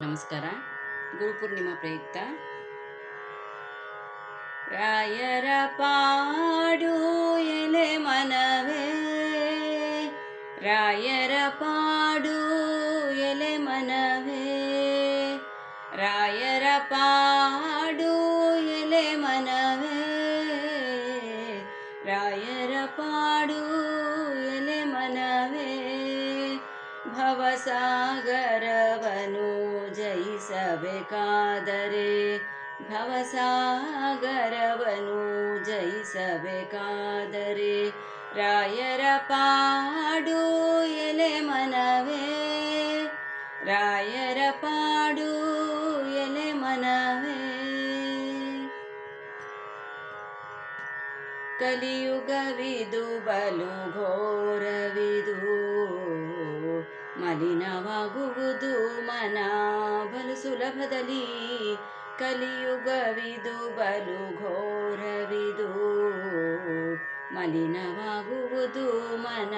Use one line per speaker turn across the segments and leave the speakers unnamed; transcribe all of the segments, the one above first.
ನಮಸ್ಕಾರ. ಗುರುಪೂರ್ಣಿಮಾ ಪ್ರಯುಕ್ತ ರಾಯರ ಪಾಡು ಎಲೆ ಮನವೇ, ರಾಯರ ಪಾಡು ಎಲೆ ಮನವೇ, ರಾಯರ ಪಾಡು ಎಲೆ ಮನವೇ, ರಾಯರ ಪಾಡು ಎಲೆ ಮನವೇ. ಭವಸಾಗರವನು ಜಯಿಸಬೇಕಾದರೆ, ಭವಸಾಗರವನು ಜಯಿಸಬೇಕಾದರೆ, ರಾಯರ ಪಾಡು ಎಲೆ ಮನವೇ, ರಾಯರ ಪಾಡು ಎಲೆ ಮನವೇ. ಕಲಿಯುಗವಿದು ಬಲು ಘೋರವಿದು, ಮಲಿನವಾಗುವುದು ಮನ ಬಲು ಸುಲಭದಲ್ಲಿ. ಕಲಿಯುಗವಿದು ಬಲು ಘೋರವಿದು, ಮಲಿನವಾಗುವುದು ಮನ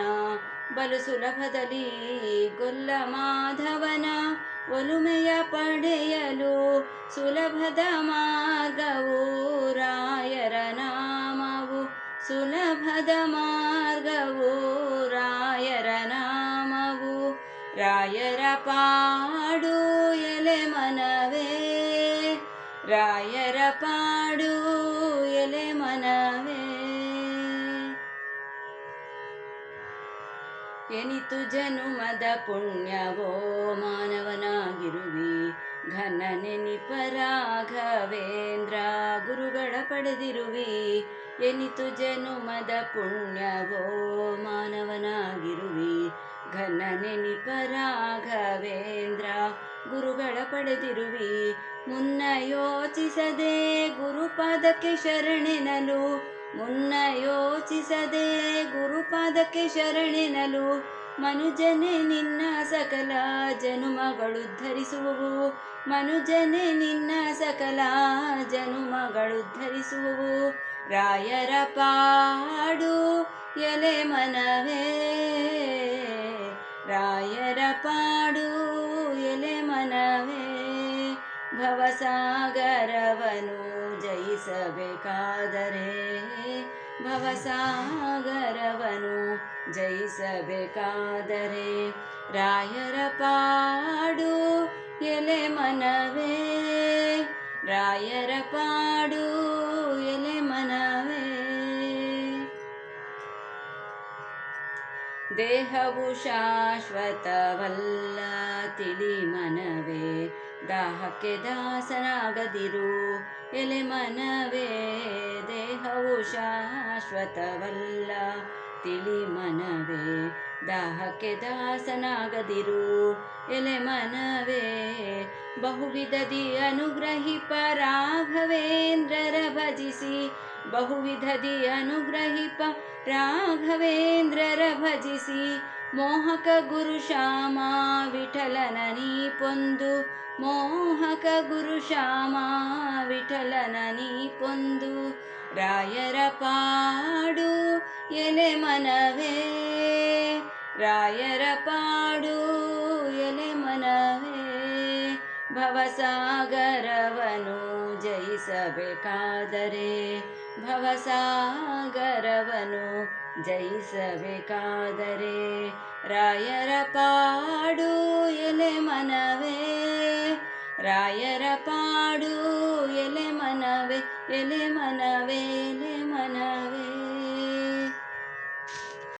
ಬಲು ಸುಲಭದಲ್ಲಿ. ಗೊಲ್ಲ ಮಾಧವನ ಒಲುಮೆಯ ಪಡೆಯಲು ಸುಲಭದ ಮಾರ್ಗವು ರಾಯರ ನಾಮವು, ಸುಲಭದ ಮಾರ್ಗವು ರಾಯರ ನಾಮವು. ರಾಯರ ಪಾಡು ಎಲೆ ಮನವೇ, ರಾಯರ ಪಾಡು ಎಲೆ ಮನವೇ. ಎನಿತು ಜನುಮದ ಪುಣ್ಯವೋ ಮಾನವನಾಗಿರುವಿ, ಘನ ನೆನಿಪ ರಾಘವೇಂದ್ರ ಗುರುಗಳ ಪಡೆದಿರುವಿ. ಎನಿತು ಜನುಮದ ಪುಣ್ಯವೋ ಮಾನವನಾಗಿರುವಿ, ಘನ ನೆನಿಪ ರಾಘವೇಂದ್ರ ಗುರುಗಳ ಪಡೆದಿರುವಿ. ಮುನ್ನ ಯೋಚಿಸದೆ ಗುರುಪಾದಕ್ಕೆ ಶರಣೆನಲು, ಮುನ್ನ ಯೋಚಿಸದೆ ಗುರುಪಾದಕ್ಕೆ ಶರಣೆನಲು. ಮನುಜನೆ ನಿನ್ನ ಸಕಲ ಜನುಮಗಳುದ್ಧರಿಸುವವು, ಮನುಜನೆ ನಿನ್ನ ಸಕಲ ಜನುಮಗಳುದ್ಧರಿಸುವವು. ರಾಯರ ಪಾಡು ಎಲೆ ಮನವೇ, ರಾಯರ ಪಾಡು ಎಲೆ ಮನವೇ. ಭವಸಾಗರವನು ಜಯಿಸಬೇಕಾದರೆ, ಭವಸಾಗರವನು ಜಯಿಸಬೇಕಾದರೆ, ರಾಯರ ಪಾಡು ಎಲೆ ಮನವೇ, ರಾಯರ ಪಾಡು ಎಲೆ ಮನವೇ. ದೇಹವು ಶಾಶ್ವತವಲ್ಲ ತಿಳಿ ಮನವೇ, ದಾಹಕ್ಕೆ ದಾಸನಾಗದಿರು ಎಲೆ ಮನವೇ. ದೇಹವು ಶಾಶ್ವತವಲ್ಲ ತಿಳಿ ಮನವೇ, ದಾಹಕ್ಕೆ ದಾಸನಾಗದಿರು ಎಲೆ ಮನವೇ. ಬಹುವಿಧದಿ ಅನುಗ್ರಹಿಪ ರಾಘವೇಂದ್ರರ ಭಜಿಸಿ, ಬಹುವಿಧದಿ ಅನುಗ್ರಹಿಪ ರಾಘವೇಂದ್ರರ ಭಜಿಸಿ. ಮೋಹಕ ಗುರು ಶ್ಯಾಮ ವಿಠಲನ ನೀ ಪೊಂದು, ಮೋಹಕ ಗುರು ಶ್ಯಾಮ ವಿಠಲನ ನೀ ಪೊಂದು. ರಾಯರ ಪಾಡು ಎಲೆ ಮನವೇ, ರಾಯರ ಪಾಡು ಎಲೆ ಮನವೇ. ಭವಸಾಗರವನು ಜಯಿಸಬೇಕಾದರೆ, ಭವಸಾಗರವನು ಜಯಿಸಬೇಕಾದರೆ, ರಾಯರ ಪಾಡು ಎಲೆ ಮನವೇ, ರಾಯರ ಪಾಡು ಎಲೆ ಮನವೇ, ಎಲೆ ಮನವೇ, ಎಲೆ ಮನವೇ.